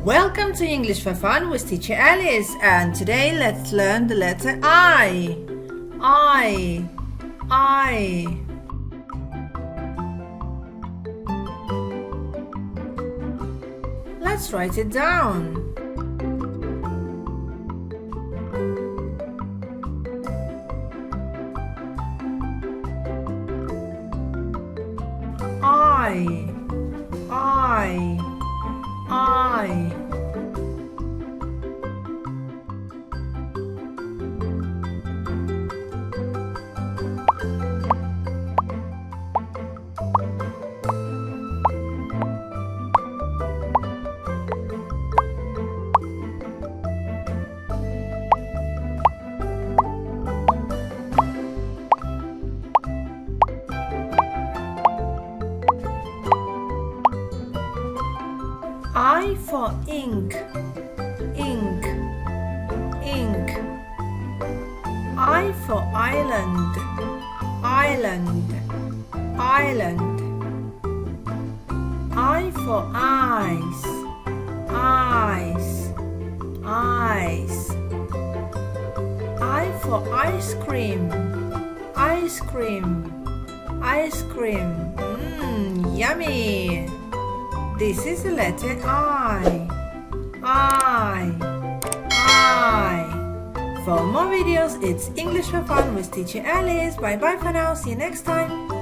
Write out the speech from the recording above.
Welcome to English for Fun with Teacher Alice, and today let's learn the letter I. Let's write it down. I. I for ink. I for island. I for eyes. I for ice cream. Yummy! This is the letter I. For more videos, it's English for Fun with Teacher Alice. Bye bye for now. See you next time.